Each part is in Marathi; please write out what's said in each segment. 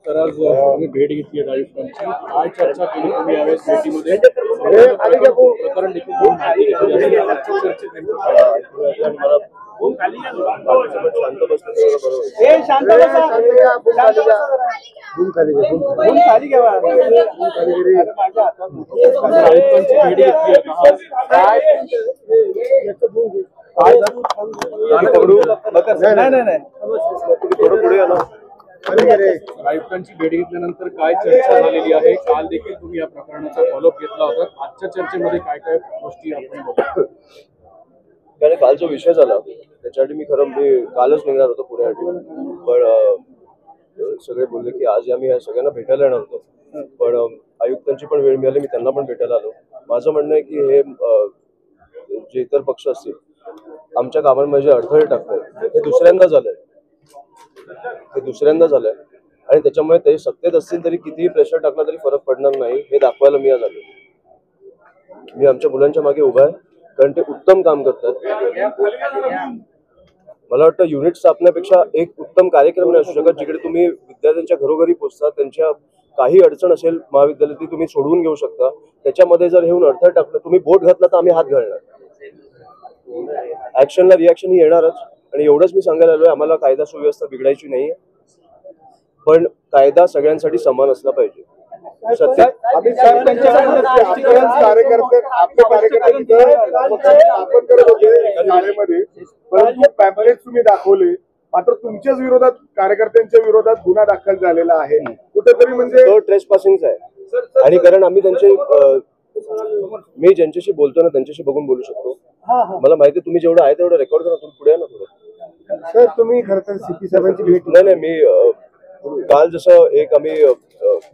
तर आज तुम्ही भेट घेतली आहे आयुक्तांची, काय चर्चा केली तुम्ही यावेळेस भेटीमध्ये? प्रकरण देखील आयुक्तांची भेट घेतल्यानंतर काय चर्चा झालेली आहे? काल देखील तुम्ही या प्रकरणाचा फॉलोअप घेतला होता. आजच्या चर्चेमध्ये काय काय गोष्टी आपण बघतो? कारण काल जो विषय झाला त्याच्यासाठी मी कालच निघणार होतो पुण्यासाठी, पण सगळे बोलले की आज आम्ही या सगळ्यांना भेटायला येणार होतो, पण आयुक्तांची पण वेळ मिळाली, मी त्यांना पण भेटायला आलो. माझं म्हणणं आहे की हे जे इतर पक्ष असतील आमच्या कामांमध्ये अडथळे टाकतात, हे दुसऱ्यांदा झालंय आणि त्याच्यामुळे ते सत्तेत असतील तरी कितीही प्रेशर टाकला तरी फरक पडणार नाही हे दाखवायला मी आज आलो. मी आमच्या मुलांच्या मागे उभा आहे कारण ते उत्तम काम करतात. मला वाटतं युनिट स्थापण्यापेक्षा एक उत्तम कार्यक्रम नाही असू शकत जिकडे तुम्ही विद्यार्थ्यांच्या घरोघरी पोहोचता, त्यांच्या काही अडचण असेल महाविद्यालयात ती तुम्ही सोडवून घेऊ शकता. त्याच्यामध्ये जर येऊन अडथळा टाकलं, तुम्ही बोट घातला तर आम्ही हात घालणार. ऍक्शनला रिॲक्शन ही येणारच. आणि एवढंच मी सांगायला आलोय, आम्हाला कायदा सुव्यवस्था बिघडायची नाही, पण कायदा सगळ्यांसाठी समान असला पाहिजे. परंतु पॅम्पलेट तुम्ही दाखवले, मात्र तुमच्याच विरोधात कार्यकर्त्यांच्या विरोधात गुन्हा दाखल झालेला आहे. कुठेतरी म्हणजे तो ट्रेसपासिंगचा आहे. आणि कारण आम्ही मी ज्यांच्याशी बोलतो ना त्यांच्याशी बघून बोलू शकतो. मला माहिती तुम्ही जेवढं आहे तेवढं रेकॉर्ड करा. तुम्ही पुढे ना थोडं सर, तुम्ही खरं तर सीपी साहेबांची भेट नाही मी काल जसं आम्ही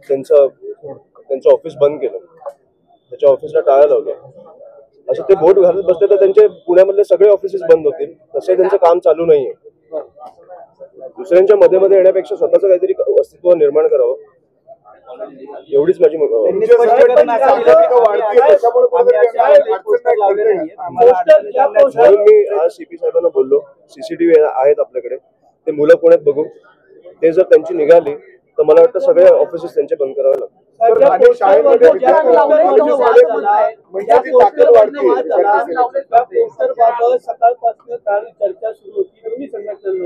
त्यांचं ऑफिस बंद केलं, त्याच्या ऑफिसला टाळं लावलं. असं ते बोट घालत बसले तर त्यांचे पुण्यामधले सगळे ऑफिसेस बंद होतील. तसे त्यांचं काम चालू नाहीये. दुसऱ्यांच्या मध्ये येण्यापेक्षा स्वतःचं काहीतरी अस्तित्व निर्माण करावं, एवढीच माझी म्हणून मी आज सीपी साहेबांना बोललो, सीसीटीव्ही आहेत आपल्याकडे, ते मुलं पुण्यात बघू. ते जर त्यांची निघाली तर मला वाटतं सगळे ऑफिसेस त्यांचे बंद करावे लागतात. सकाळपासून चर्चा सुरू होती, तुम्ही संघटना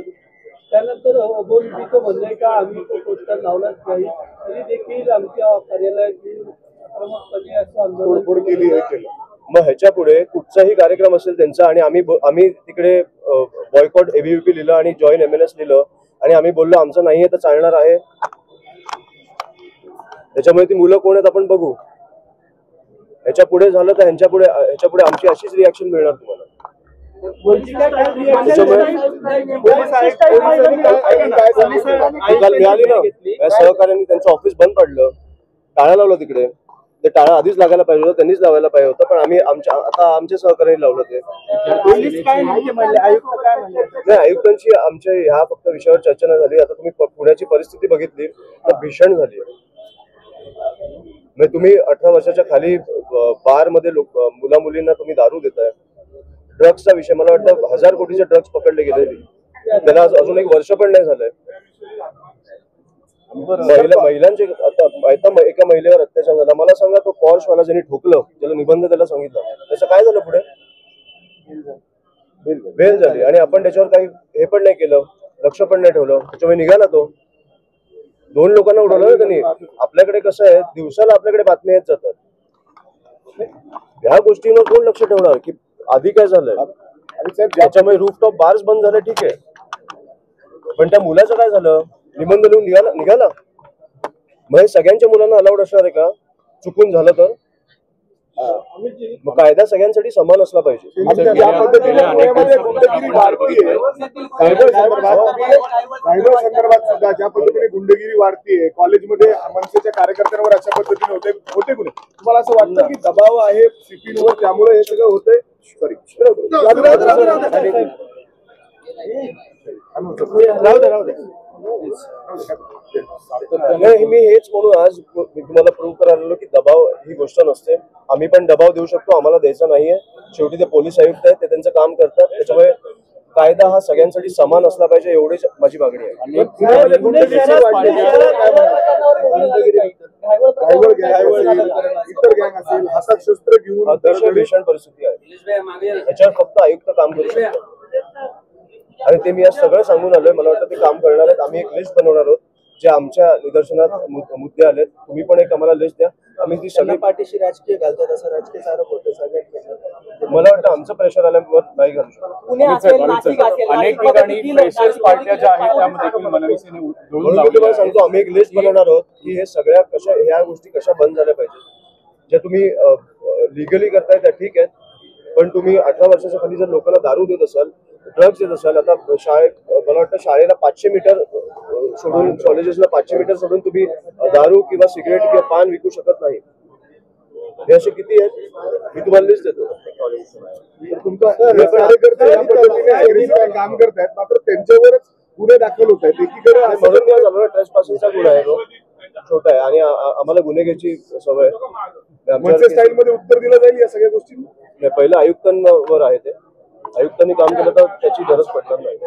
त्यानंतर ओबीसीचं म्हणणं आहे का आम्ही तो पोस्टर लावलाच नाही, तरी देखील आमच्या कार्यालयात प्रमुखपणे असं आंदोलन केली आहे. मग ह्याच्या पुढे कुठचाही कार्यक्रम असेल त्यांचा आणि आम्ही तिकडे बॉयकॉट एबीव्हीपी लिहिलं आणि जॉईन MNS लिहिलं आणि आम्ही बोललो आमचं नाहीये तर चालणार आहे. त्याच्यामुळे ती मुलं कोण आहेत आपण बघू. ह्याच्या पुढे झालं तर ह्याच्या पुढे आमची अशीच रिॲक्शन मिळणार तुम्हाला. मिळाली ना, सहकार्यांनी त्यांचं ऑफिस बंद पडलं, टाळं लावलं तिकडे. ते टाळं आधीच लागायला पाहिजे होतं, त्यांनीच लावायला पाहिजे होतं, पण आम्ही आमच्या सहकार्याने लावलं ते. नाही, आयुक्तांची आमच्या ह्या फक्त विषयावर चर्चा नाही झाली. आता तुम्ही पुण्याची परिस्थिती बघितली तर भीषण झाली. म्हणजे तुम्ही 18 वर्षाच्या खाली बार मध्ये मुला मुलींना तुम्ही दारू देताय. ड्रग्सचा विषय, मला वाटतं 1000 कोटीचे ड्रग्स पकडले गेले, त्याला अजून एक वर्ष पण नाही झालंय. महिलांचे आता एका महिलेवर अत्याचार झाला. मला सांगा, तो पॉर्शवाला ज्यांनी ठोकलं, त्याला निबंध त्याला सांगितलं, त्याचं काय झालं पुढे? बेल झाली आणि आपण त्याच्यावर काही हे पण नाही केलं, लक्ष पण नाही ठेवलं. त्याच्यामुळे निघाला तो. 2 लोकांना उडवलं ना त्यांनी. आपल्याकडे कसं आहे, दिवसाला आपल्याकडे बातम्या येत जातात. ह्या गोष्टींवर कोण लक्ष ठेवणार की आधी काय झालंय? त्याच्यामुळे रूफटॉप बार्स बंद झाले, ठीक आहे, पण त्या मुलाचं काय झालं? निबंध लिहून निघाला. मग सगळ्यांच्या मुलांना अलाउड असणार आहे का? चुकून झालं तर मग कायदा सगळ्यांसाठी समान असला पाहिजे. ज्या पद्धतीने गुंडगिरी वाढतीये कॉलेजमध्ये, मनसेच्या कार्यकर्त्यांवर अशा पद्धतीने होते गुन्हे, तुम्हाला असं वाटतं की दबाव आहे सीपीवर, त्यामुळे हे सगळं होतंय? सॉरी, राहू दे. नाही, मी हेच म्हणून आज मी तुम्हाला प्रूव्ह करायला आलो की दबाव ही गोष्ट नसते. आम्ही पण दबाव देऊ शकतो, आम्हाला द्यायचा नाहीये. शेवटी ते पोलीस आयुक्त आहेत, ते त्यांचं काम करतात. त्याच्यामुळे कायदा हा सगळ्यांसाठी समान असला पाहिजे, एवढीच माझी मागणी आहे. इतर गँग असेल हातात शस्त्र घेऊन अतिशय भीषण परिस्थिती आहे. याच्यावर फक्त आयुक्त काम करू शकतो आणि ते मी आज सगळं सांगून आलोय. मला वाटतं ते काम करणार आहेत. आम्ही एक लिस्ट बनवणार आहोत जे आमच्या निदर्शनात मुद्दे आलेत. तुम्ही पण एक आम्हाला लिस्ट द्या, आम्ही ती सगळी पाठीशी राजकीय घालतात असं राजकीय आरोप होतं सगळ्यात. मला वाटतं आमचं प्रेशर आल्यावर नाही घालू शकतो. पुणे असेल, नाशिक असेल, अनेक ठिकाणी फ्रेशर्स पार्ट्या ज्या आहेत त्यामध्ये देखील मनसेने म्हणून धरून मी लावलेल्या तुम्हाला आहेत. सांगतो, आम्ही एक लिस्ट बनवणार आहोत की हे सगळ्या कशा ह्या गोष्टी कशा बंद झाल्या पाहिजे. ज्या तुम्ही लिगली करताय त्या ठीक आहेत, पण तुम्ही 18 वर्षाच्या खाली जर लोकांना दारू देत असाल, ड्रग्ज देत असाल, आता मला वाटतं शाळेला 500 मीटर सोडून, कॉलेजेसला 500 मीटर सोडून तुम्ही दारू किंवा सिगरेट किंवा पान विकू शकत नाही. हे असे किती आहेत मी तुम्हाला लिस्ट देतो. तुमचा कार्यकर्ते या पद्धतीने aggressive काम करतायत, मात्र त्यांच्यावरच गुन्हे दाखल होत आहेत. एकीकडे आणि म्हणून मी आज आम्हाला ट्रेसपासिंगचा गुन्हा आहे, तो छोटा आहे आणि आम्हाला गुन्हे घ्यायची सवय आहे. मनसे स्टाईल मध्ये उत्तर दिलं जाईल या सगळ्या गोष्टी. नाही, पहिलं आयुक्तांवर आहे ते. आयुक्तांनी काम केलं तर त्याची गरज पडणार नाही.